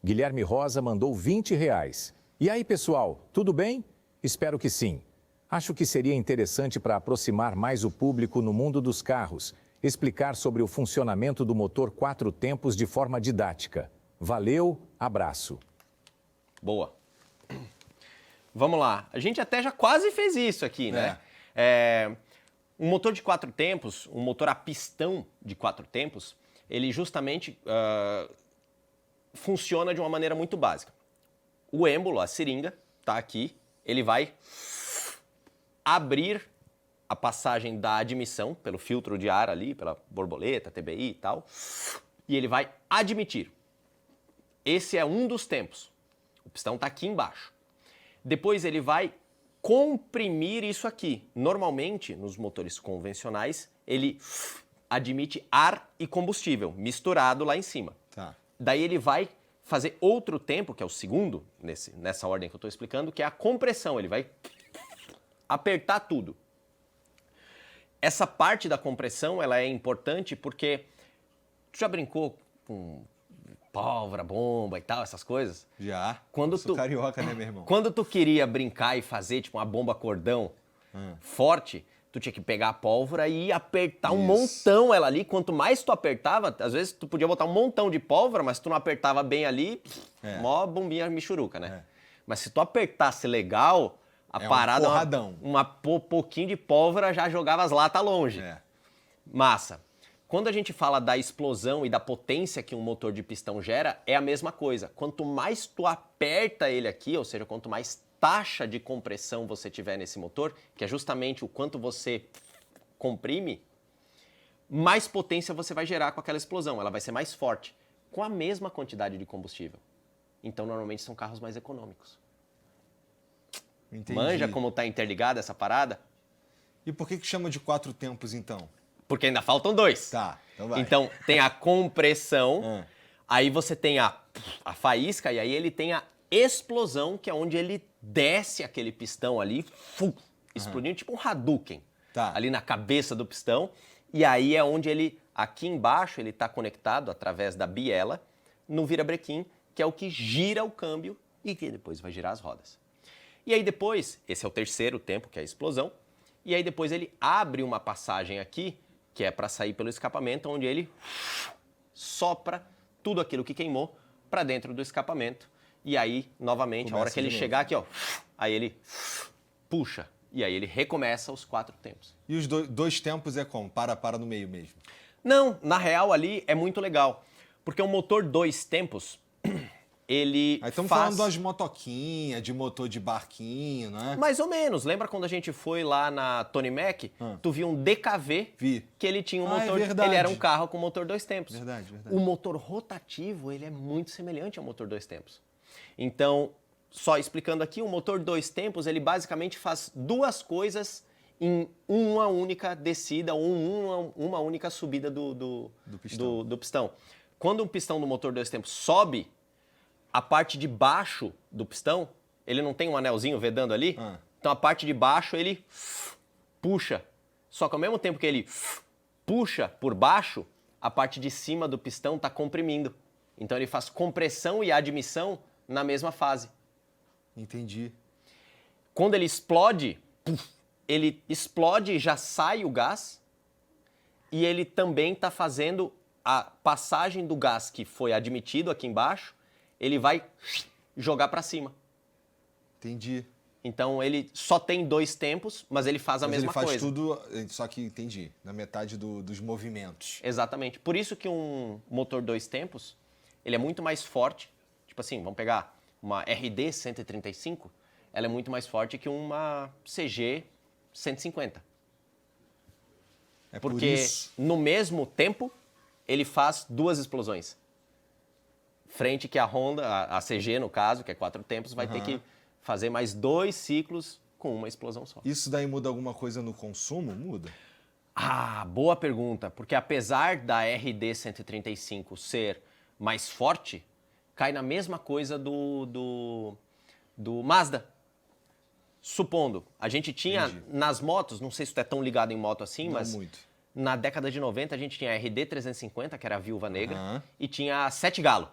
Guilherme Rosa mandou R$ 20. E aí, pessoal, tudo bem? Espero que sim. Acho que seria interessante para aproximar mais o público no mundo dos carros, explicar sobre o funcionamento do motor 4 tempos de forma didática. Valeu, abraço. Boa. Vamos lá. A gente até já quase fez isso aqui, né? Um motor de 4 tempos, um motor a pistão de 4 tempos, ele justamente funciona de uma maneira muito básica. O êmbolo, a seringa, está aqui, ele vai abrir a passagem da admissão pelo filtro de ar ali, pela borboleta, TBI e tal, e ele vai admitir. Esse é um dos tempos. O pistão está aqui embaixo. Depois ele vai comprimir isso aqui. Normalmente, nos motores convencionais, ele admite ar e combustível misturado lá em cima. Tá. Daí ele vai fazer outro tempo, que é o segundo, nessa ordem que eu estou explicando, que é a compressão. Ele vai apertar tudo. Essa parte da compressão ela é importante porque tu já brincou com pólvora, bomba e tal, essas coisas? Já. Quando Sou carioca, né, meu irmão? Quando tu queria brincar e fazer tipo uma bomba cordão forte, tu tinha que pegar a pólvora e apertar um montão ela ali. Quanto mais tu apertava, às vezes tu podia botar um montão de pólvora, mas se tu não apertava bem ali, mó bombinha michuruca, né? Mas se tu apertasse legal, a parada, pouquinho de pólvora já jogava as latas longe. Massa. Quando a gente fala da explosão e da potência que um motor de pistão gera, é a mesma coisa. Quanto mais tu aperta ele aqui, ou seja, quanto mais taxa de compressão você tiver nesse motor, que é justamente o quanto você comprime, mais potência você vai gerar com aquela explosão. Ela vai ser mais forte, com a mesma quantidade de combustível. Então, normalmente, são carros mais econômicos. Entendi. Manja como tá interligada essa parada? E por que chama de 4 tempos, então? Porque ainda faltam 2. Tá, então vai. Então, tem a compressão, aí você tem a faísca, e aí ele tem a explosão, que é onde ele desce aquele pistão ali, explodindo, tipo um Hadouken, ali na cabeça do pistão. E aí é onde ele, aqui embaixo, ele está conectado através da biela no virabrequim, que é o que gira o câmbio e que depois vai girar as rodas. E aí depois, esse é o terceiro tempo, que é a explosão, e aí depois ele abre uma passagem aqui, que é para sair pelo escapamento, onde ele sopra tudo aquilo que queimou para dentro do escapamento. E aí, novamente, a hora que ele chegar aqui, ó, aí ele puxa. E aí ele recomeça os 4 tempos. E os 2 tempos é como? Para no meio mesmo? Não, na real ali é muito legal. Porque o motor 2 tempos, ele Aí estamos falando das motoquinhas, de motor de barquinho, né? Mais ou menos. Lembra quando a gente foi lá na Tony Mac? Tu viu um DKV que ele tinha um motor... Ele era um carro com motor 2 tempos. Verdade. O motor rotativo, ele é muito semelhante ao motor 2 tempos. Então, só explicando aqui, o motor 2 tempos, ele basicamente faz 2 coisas em uma única descida ou uma única subida do pistão. Quando um pistão do motor 2 tempos sobe, a parte de baixo do pistão, ele não tem um anelzinho vedando ali? Então a parte de baixo ele puxa. Só que ao mesmo tempo que ele puxa por baixo, a parte de cima do pistão está comprimindo. Então ele faz compressão e admissão na mesma fase. Entendi. Quando ele explode e já sai o gás, e ele também está fazendo a passagem do gás que foi admitido aqui embaixo, ele vai jogar para cima. Entendi. Então ele só tem 2 tempos, mas ele faz a mesma coisa. Ele faz tudo, só que entendi, na metade dos movimentos. Exatamente. Por isso que um motor 2 tempos, ele é muito mais forte. Tipo assim, vamos pegar uma RD 135, ela é muito mais forte que uma CG 150. Porque no mesmo tempo, ele faz 2 explosões. Frente que a Honda, a CG no caso, que é 4 tempos, vai ter que fazer mais 2 ciclos com uma explosão só. Isso daí muda alguma coisa no consumo? Muda? Ah, boa pergunta. Porque apesar da RD 135 ser mais forte, cai na mesma coisa do Mazda. Supondo, a gente tinha nas motos, não sei se tu é tão ligado em moto assim, mas muito. Na década de 90 a gente tinha a RD 350, que era a Viúva Negra, e tinha a 7 Galo,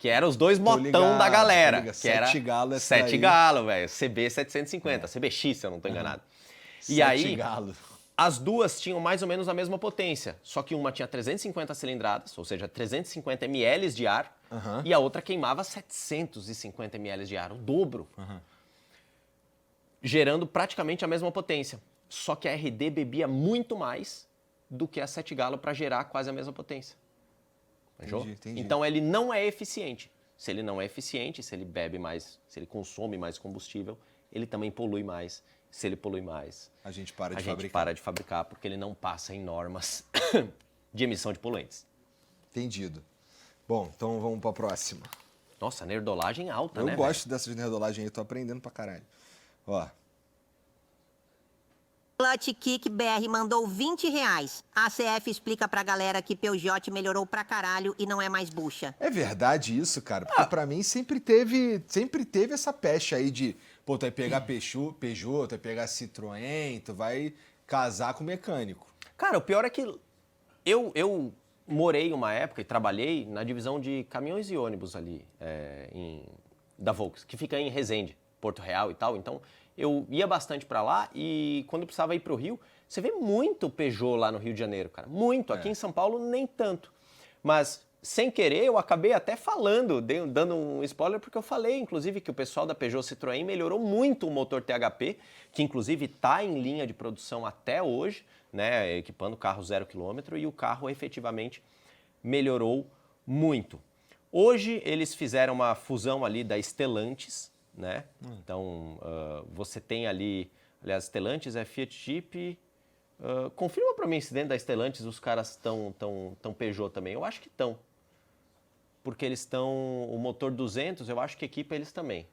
que eram os dois motão ligado, da galera. tô ligado. Que era 7 galo essa 7 daí. galo, velho. CB 750, CBX, se eu não tô enganado. E aí, galo. as duas tinham mais ou menos a mesma potência, só que uma tinha 350 cilindradas, ou seja, 350 ml de ar, e a outra queimava 750 ml de ar, o dobro. Gerando praticamente a mesma potência. Só que a RD bebia muito mais do que a 7 galo para gerar quase a mesma potência. Entendi. Então ele não é eficiente. Se ele não é eficiente, se ele bebe mais, se ele consome mais combustível, ele também polui mais. Se ele polui mais, A gente para a de gente fabricar. para de fabricar porque ele não passa em normas de emissão de poluentes. Entendido. Bom, então vamos pra próxima. Nossa, nerdolagem alta, Eu né, gosto dessas nerdolagens aí, tô aprendendo pra caralho. Ó, Clutch Kick BR mandou R$20. A ACF explica pra galera que Peugeot melhorou pra caralho e não é mais bucha. é verdade isso, cara? Porque pra mim sempre teve essa peste aí de, pô, tu vai pegar Peugeot, tu vai pegar Citroën, tu vai casar com mecânico. Cara, o pior é que eu morei uma época e trabalhei na divisão de caminhões e ônibus ali da Volks, que fica em Resende, Porto Real e tal. Então, eu ia bastante pra lá e quando eu precisava ir pro Rio, você vê muito Peugeot lá no Rio de Janeiro, cara. Muito. Aqui em São Paulo, nem tanto. Mas, sem querer, eu acabei até falando, dando um spoiler, porque eu falei, inclusive, que o pessoal da Peugeot Citroën melhorou muito o motor THP, que inclusive está em linha de produção até hoje, né, equipando carro 0 km, e o carro efetivamente melhorou muito. Hoje eles fizeram uma fusão ali da Stellantis, né? Então você tem ali, aliás, Stellantis é Fiat Jeep. Confirma para mim se dentro da Stellantis os caras estão Peugeot também. Eu acho que estão. Porque eles estão, o motor 200, eu acho que equipa eles também.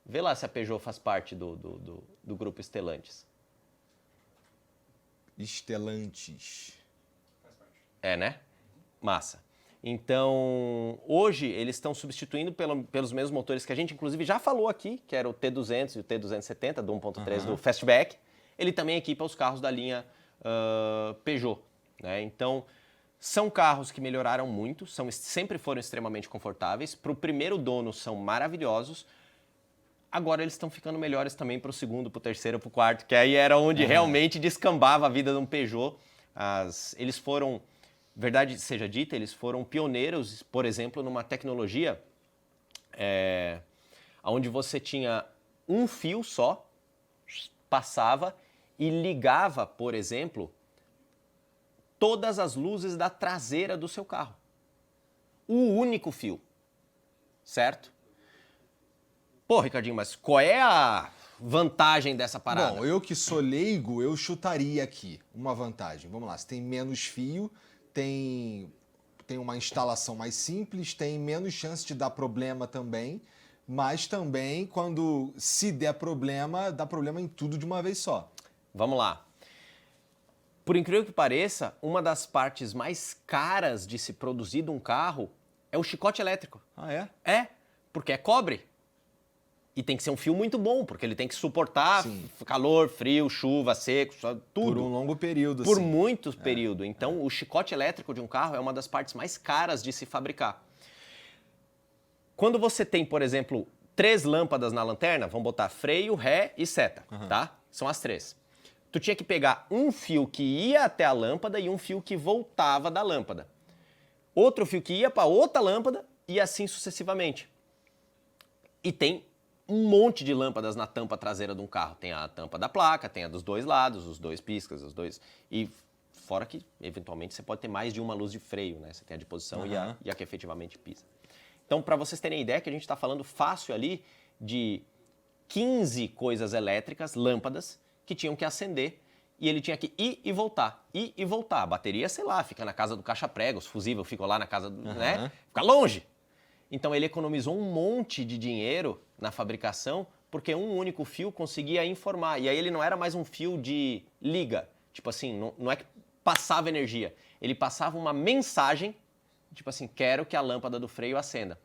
Vê lá se a Peugeot faz parte do grupo Stellantis. Stellantis. É, né? Massa. Então, hoje eles estão substituindo pelos mesmos motores que a gente, inclusive, já falou aqui, que era o T200 e o T270, do 1.3 do Fastback. Ele também equipa os carros da linha Peugeot, né? Então, são carros que melhoraram muito, sempre foram extremamente confortáveis. Para o primeiro dono, são maravilhosos. Agora eles estão ficando melhores também para o segundo, para o terceiro, para o quarto, que aí era onde realmente descambava a vida de um Peugeot. Eles foram, verdade seja dita, eles foram pioneiros, por exemplo, numa tecnologia onde você tinha um fio só, passava e ligava, por exemplo, todas as luzes da traseira do seu carro. O único fio, certo? Pô, Ricardinho, mas qual é a vantagem dessa parada? Bom, eu que sou leigo, eu chutaria aqui uma vantagem. Vamos lá, você tem menos fio, tem uma instalação mais simples, tem menos chance de dar problema também, mas também quando se der problema, dá problema em tudo de uma vez só. Vamos lá. Por incrível que pareça, uma das partes mais caras de se produzir de um carro é o chicote elétrico. Ah, é? É, porque é cobre. E tem que ser um fio muito bom, porque ele tem que suportar calor, frio, chuva, seco, tudo. Por um longo período, Por assim. muito período. Então, o chicote elétrico de um carro é uma das partes mais caras de se fabricar. Quando você tem, por exemplo, 3 lâmpadas na lanterna, vamos botar freio, ré e seta, tá? São as 3. Tu tinha que pegar um fio que ia até a lâmpada e um fio que voltava da lâmpada. Outro fio que ia para outra lâmpada e assim sucessivamente. E tem um monte de lâmpadas na tampa traseira de um carro. Tem a tampa da placa, tem a dos 2 lados, os 2 piscas, os 2... E fora que, eventualmente, você pode ter mais de uma luz de freio, né? Você tem a de posição e a que efetivamente pisa. Então, para vocês terem ideia, que a gente está falando fácil ali de 15 coisas elétricas, lâmpadas, que tinham que acender e ele tinha que ir e voltar. A bateria, sei lá, fica na casa do caixa-prego, os fusíveis ficam lá na casa, né? Fica longe. Então, ele economizou um monte de dinheiro na fabricação, porque um único fio conseguia informar. E aí ele não era mais um fio de liga. Tipo assim, não é que passava energia. Ele passava uma mensagem, tipo assim, quero que a lâmpada do freio acenda.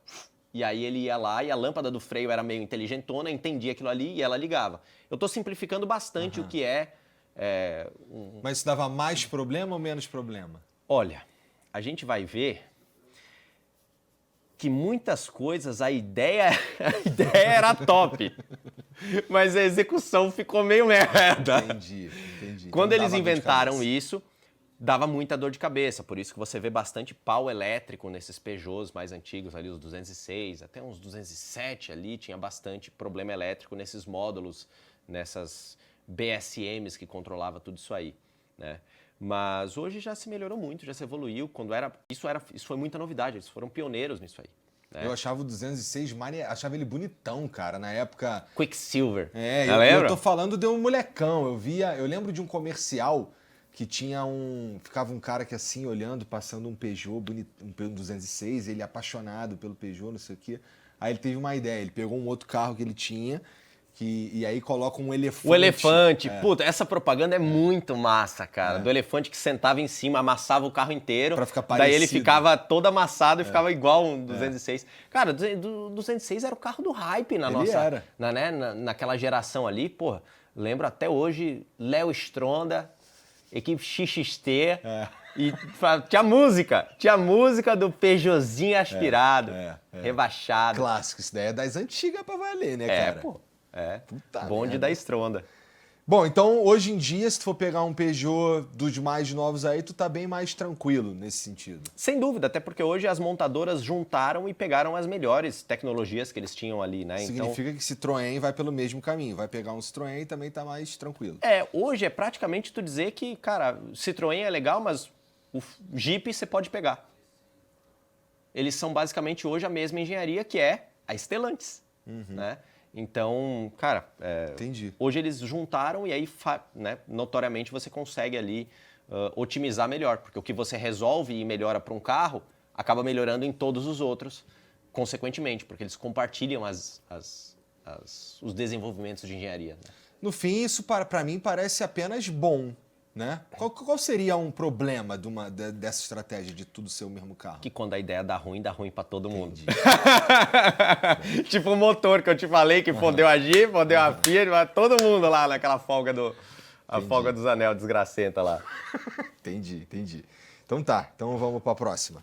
E aí ele ia lá e a lâmpada do freio era meio inteligentona, entendia aquilo ali e ela ligava. Eu estou simplificando bastante o que Mas isso dava mais problema ou menos problema? Olha, a gente vai ver que muitas coisas a ideia era top, mas a execução ficou meio merda. Entendi. Quando Então eles dava dor de inventaram cabeça. isso, dava muita dor de cabeça. Por isso que você vê bastante pau elétrico nesses Peugeots mais antigos, ali os 206, até uns 207 ali, tinha bastante problema elétrico nesses módulos, nessas BSMs que controlava tudo isso aí, né? Mas hoje já se melhorou muito, já se evoluiu. Isso foi muita novidade, eles foram pioneiros nisso aí, né? Eu achava o 206 achava ele bonitão, cara, na época. Quicksilver. Eu lembra? tô falando de um molecão. Eu lembro de um comercial que ficava um cara que assim, olhando, passando um Peugeot, um 206, ele apaixonado pelo Peugeot, não sei o quê. Aí ele teve uma ideia, ele pegou um outro carro que ele tinha, e aí coloca um elefante. O elefante, puta, essa propaganda é muito massa, cara. Do elefante que sentava em cima, amassava o carro inteiro. Pra ficar Daí ele parecido. ficava todo amassado e ficava igual um 206. Cara, o 206 era o carro do hype na Ele nossa... era. Naquela geração ali, porra. Lembro até hoje, Léo Stronda, equipe XXT. E tinha música do Peugeotzinho aspirado, rebaixado. Clássico, isso daí é das antigas pra valer, né, cara? Pô. Puta Bonde merda. da Stronda. Bom, então hoje em dia, se tu for pegar um Peugeot dos mais novos aí, tu tá bem mais tranquilo nesse sentido. Sem dúvida, até porque hoje as montadoras juntaram e pegaram as melhores tecnologias que eles tinham ali, né? Significa que Citroën vai pelo mesmo caminho, vai pegar um Citroën e também tá mais tranquilo. Hoje é praticamente tu dizer que, cara, Citroën é legal, mas o Jeep você pode pegar. Eles são basicamente hoje a mesma engenharia que é a Stellantis, né? Então, cara, Entendi. hoje eles juntaram e aí, né, notoriamente você consegue ali otimizar melhor, porque o que você resolve e melhora para um carro acaba melhorando em todos os outros, consequentemente, porque eles compartilham os desenvolvimentos de engenharia, né? No fim, isso pra mim parece apenas bom, né? Qual seria um problema dessa estratégia de tudo ser o mesmo carro? Que quando a ideia dá ruim para todo mundo. Tipo o motor que eu te falei, que fodeu a Jeep, fodeu a Fiat, mas todo mundo lá naquela folga folga dos anel desgracenta lá. Entendi. Então tá, então vamos pra próxima.